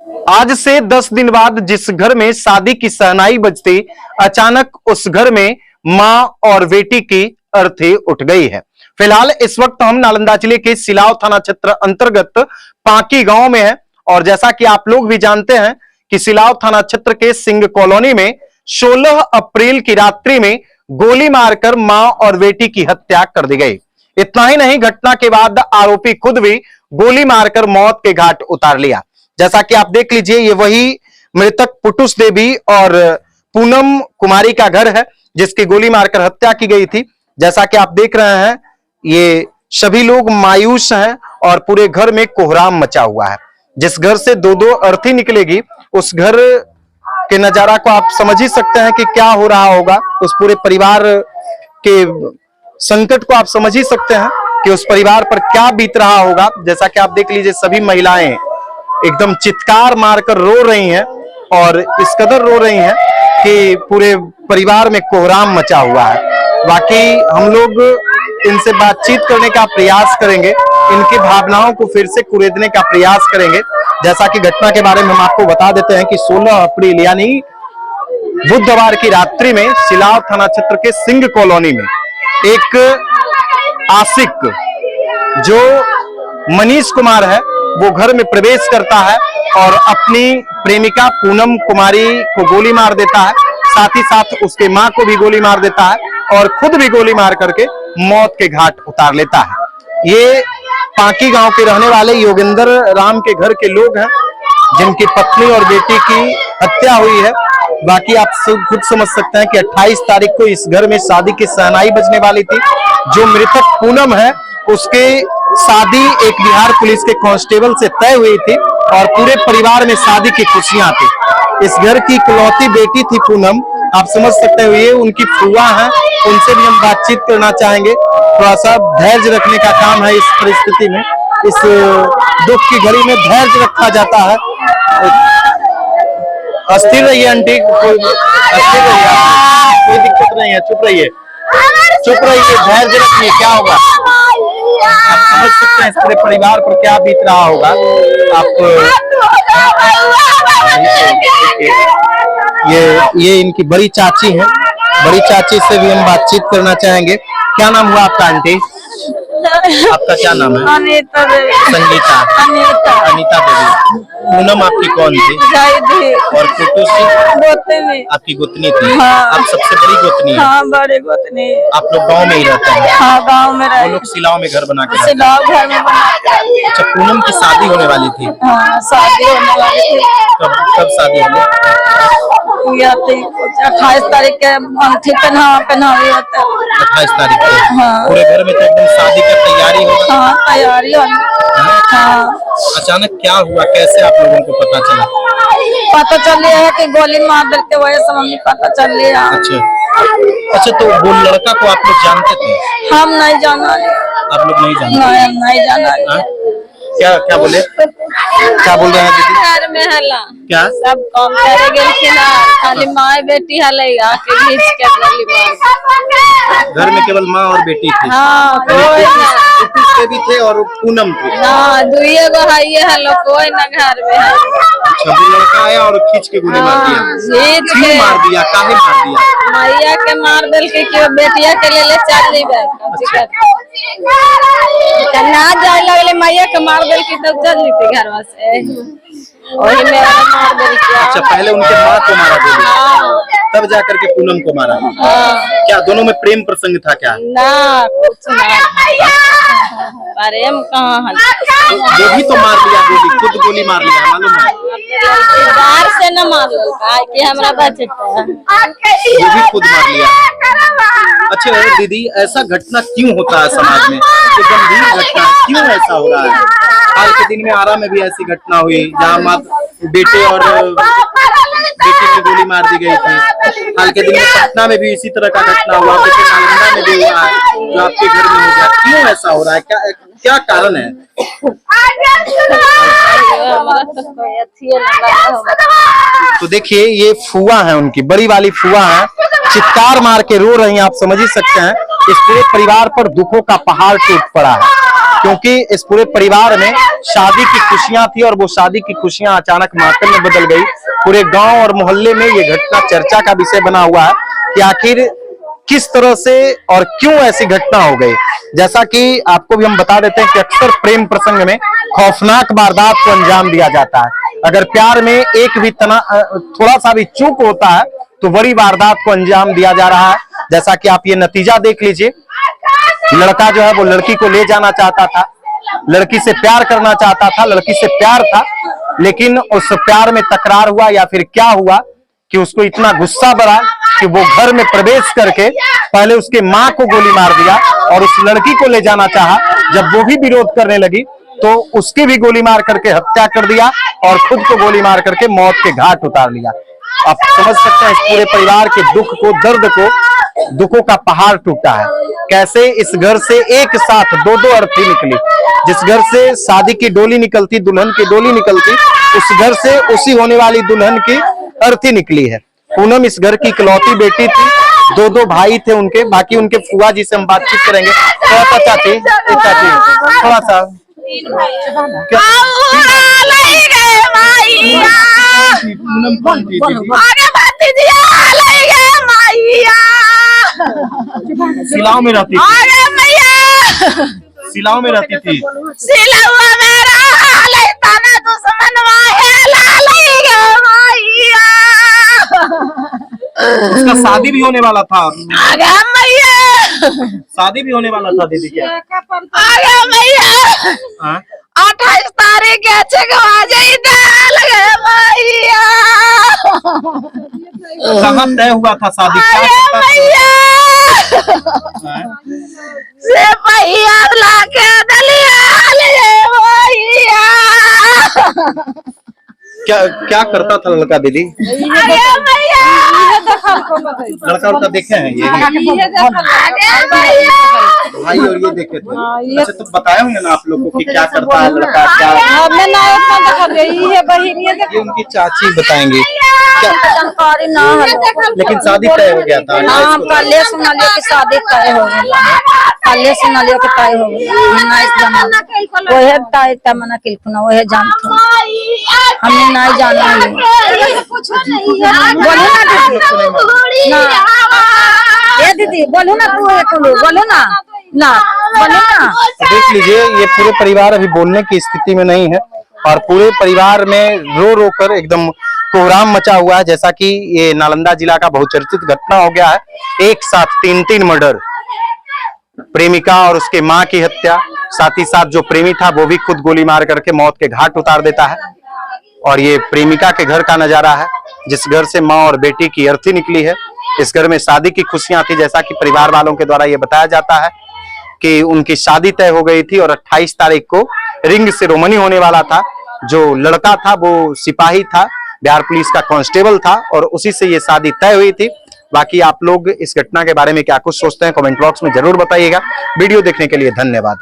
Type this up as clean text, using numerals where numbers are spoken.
आज से 10 दिन बाद जिस घर में शादी की शहनाई बजती, अचानक उस घर में मां और बेटी की अर्थी उठ गई है। फिलहाल इस वक्त हम नालंदा जिले के सिलाव थाना क्षेत्र अंतर्गत पांकी गांव में हैं और जैसा कि आप लोग भी जानते हैं कि सिलाव थाना क्षेत्र के सिंह कॉलोनी में 16 अप्रैल की रात्रि में गोली मारकर मां और बेटी की हत्या कर दी गई। इतना ही नहीं, घटना के बाद आरोपी खुद भी गोली मारकर मौत के घाट उतार लिया। जैसा कि आप देख लीजिए, ये वही मृतक पुटुस देवी और पूनम कुमारी का घर है जिसकी गोली मारकर हत्या की गई थी। जैसा कि आप देख रहे हैं, ये सभी लोग मायूस हैं और पूरे घर में कोहराम मचा हुआ है। जिस घर से दो दो अर्थी निकलेगी, उस घर के नजारा को आप समझ ही सकते हैं कि क्या हो रहा होगा। उस पूरे परिवार के संकट को आप समझ ही सकते हैं कि उस परिवार पर क्या बीत रहा होगा। जैसा कि आप देख लीजिए, सभी महिलाएं एकदम चित्कार मारकर रो रही हैं और इस कदर रो रही हैं कि पूरे परिवार में कोहराम मचा हुआ है। बाकी हम लोग इनसे बातचीत करने का प्रयास करेंगे, इनकी भावनाओं को फिर से कुरेदने का प्रयास करेंगे। जैसा कि घटना के बारे में हम आपको बता देते हैं कि 16 अप्रैल यानी बुधवार की रात्रि में सिलाव थाना क्षेत्र के सिंह कॉलोनी में एक आशिक जो मनीष कुमार है, वो घर में प्रवेश करता है और अपनी प्रेमिका पूनम कुमारी को गोली मार देता है। साथ ही साथ उसके मां को भी गोली मार देता है और खुद भी गोली मार करके मौत के घाट उतार लेता है। ये पांकी गांव के रहने वाले योगेंद्र राम के घर के लोग हैं जिनकी पत्नी और बेटी की हत्या हुई है। बाकी आप खुद समझ सकते हैं कि 28 तारीख को इस घर में शादी की शहनाई बजने वाली थी। जो मृतक पूनम है, उसके शादी एक बिहार पुलिस के कांस्टेबल से तय हुई थी और पूरे परिवार में शादी की खुशियां थी। इस घर की इकलौती बेटी थी पूनम, आप समझ सकते हो। ये उनकी फुआ हैं, उनसे भी हम बातचीत करना चाहेंगे। थोड़ा सा धैर्य रखने का काम है इस परिस्थिति में, इस दुख की घड़ी में धैर्य रखा जाता है। अस्थिर रहिए आंटी, अस्थिर रहिए, कोई दिक्कत नहीं है, चुप रहिए, चुप रहिए, धैर्य रखिए। क्या होगा आप समझ सकते हैं इस पूरे परिवार पर क्या बीत रहा होगा। आप ये इनकी बड़ी चाची हैं, बड़ी चाची से भी हम बातचीत करना चाहेंगे। क्या नाम हुआ आपका आंटी? आपका क्या नाम है? अनीता देवी। संगीता? अनीता देवी। पूनम आपकी कौन थी? और पुटुस गोतनी आपकी गोतनी थी? हाँ। आप सबसे बड़ी गोतनी है? हाँ, बड़ी गोतनी। आप लोग गांव में ही रहते हैं? हाँ, गांव में रहते हैं। वो लोग सिलाव में घर बना के? सिलाव घर में बना के। अच्छा, पूनम की शादी होने वाली थी? हाँ, शादी होने वाली थी। कब शादी होगी? 28 तारीख के अंगूठी पहनावी होता है। 28 तारीख को? हाँ। पूरे घर में तो एकदम शादी का तैयारी होगा? हाँ, तैयारी होगी। हाँ। अचानक क्या हुआ, कैसे आप लोगों को पता चला? पता चल रहा है कि गोली मार देते, वही समय पता चल रहा है। अच्छा, तो वो लड़का को आप लोग जानते थे? हम नहीं जाना। आप लोग नहीं जानते? नहीं जाना। क्या बोले, क्या बोल रहे हैं दीदी? घर में हला क्या सब काम करे गए ना, खाली माँ बेटी हलेगा के बीच के गोली मार। घर में केवल माँ और बेटी थी? हाँ, पुटुस भी थे और पूनम थी? हाँ, दुइये गो है, ये हलो कोई ना घर में है। सभी लड़का आया और खींच के गोली मार दिया? क्यों मार दिया, काहे मार दिया? मैया के मार दिल के क्यों बेटिया के ले चल लीबे ना जाए लगले, मैया के मार दिल की तब चल लीती घर से, वही मेरा मार दिल किया। अच्छा, पहले उनके माँ को मारा गोली, तब जाकर के पूनम को मारा? क्या दोनों में प्रेम प्रसंग था क्या? ना, कुछ ना, प्रेम कहाँ है। वो भी तो मार दिया गोली, खुद गोली मार लिया, मालूम है? बाहर से न मार लो कि हमरा बचता है, वो भी खुद मार लिया। अच्छा दीदी, ऐसा घटना क्यों होता है समाज में? ये गंभीर घटना क्यों ऐसा हो रहा है? हाल के दिन में आरा में भी ऐसी घटना हुई जहाँ बेटे और बेटी की गोली मार दी गई थी। हाल के दिन में पटना में भी इसी तरह का घटना हुआ, नालंदा में भी हुआ है, जो आपके घर में हो गया। क्यों ऐसा हो रहा है, क्या कारण है? तो देखिए, ये फुआ है, उनकी बड़ी वाली फुआ है, चित्कार मार के रो रही हैं। आप समझ ही सकते हैं, इस पूरे परिवार पर दुखों का पहाड़ टूट पड़ा है। क्योंकि इस पूरे परिवार में शादी की खुशियां थी और वो शादी की खुशियां अचानक मातम में बदल गई। पूरे गांव और मोहल्ले में ये घटना चर्चा का विषय बना हुआ है कि आखिर किस तरह से और क्यों ऐसी घटना हो गई। जैसा कि आपको भी हम बता देते हैं कि अक्सर प्रेम प्रसंग में खौफनाक वारदात को अंजाम दिया जाता है। अगर प्यार में एक भी थोड़ा सा भी चूक होता है तो बड़ी वारदात को अंजाम दिया जा रहा है। जैसा कि आप ये नतीजा देख लीजिए, लड़का जो है वो लड़की को ले जाना चाहता था, लड़की से प्यार करना चाहता था, लड़की से प्यार था, लेकिन उस प्यार में तकरार हुआ या फिर क्या हुआ कि उसको इतना गुस्सा बढ़ा कि वो घर में प्रवेश करके पहले उसके माँ को गोली मार दिया और उस लड़की को ले जाना चाहा। जब वो भी विरोध करने लगी तो उसकी भी गोली मार करके हत्या कर दिया और खुद को गोली मार करके मौत के घाट उतार लिया। आप समझ सकते हैं इस पूरे परिवार के दुख को, दर्द को, दुखों का पहाड़ टूटा है। कैसे इस घर से एक साथ दो अर्थी निकली। जिस घर से शादी की डोली निकलती, दुल्हन की डोली निकलती, उस घर से उसी होने वाली दुल्हन की अर्थी निकली है। पूनम इस घर की इकलौती बेटी थी, दो भाई थे उनके, बाकी उनके फुआ जी से हम बातचीत करेंगे। थोड़ा सा चाची, थोड़ा सा सिलाव में रहती थी, सिलाव में रहती थी। उसका शादी भी होने वाला था, शादी भी होने वाला था दीदी। क्या 28 तारीख कहाँ तय हुआ था शादी? क्या क्या करता था लड़का दीदी? लड़का उड़का देखे हैं ये भाई और ये देखे थे। अच्छा तो बताए होंगे ना आप लोग को कि क्या करता है लड़का, क्या? ये उनकी चाची बताएंगी क्या? लेकिन शादी तय हो गया था। कल सुनालियो की शादी तय हो गया, कल सुनालियो की तय हो गया। वही तय मना किलकुना वही जानते हमने नहीं जाना है। बोलो ना ये दीदी, बोलो ना तू, बोलो ना बोलो ना। देख लीजिए ये पूरे परिवार अभी बोलने की स्थिति में नहीं है और पूरे परिवार में रो रो कर एकदम कोहराम मचा हुआ है। जैसा कि ये नालंदा जिला का बहुचर्चित घटना हो गया है। एक साथ तीन मर्डर, प्रेमिका और उसके माँ की हत्या, साथ ही साथ जो प्रेमी था वो भी खुद गोली मार करके मौत के घाट उतार देता है। और ये प्रेमिका के घर का नजारा है जिस घर से माँ और बेटी की अर्थी निकली है। इस घर में शादी की खुशियां थी, जैसा कि परिवार वालों के द्वारा ये बताया जाता है कि उनकी शादी तय हो गई थी और 28 तारीख को रिंग सेरेमनी होने वाला था। जो लड़का था वो सिपाही था, बिहार पुलिस का कांस्टेबल था और उसी से ये शादी तय हुई थी। बाकी आप लोग इस घटना के बारे में क्या कुछ सोचते हैं कमेंट बॉक्स में जरूर बताइएगा। वीडियो देखने के लिए धन्यवाद।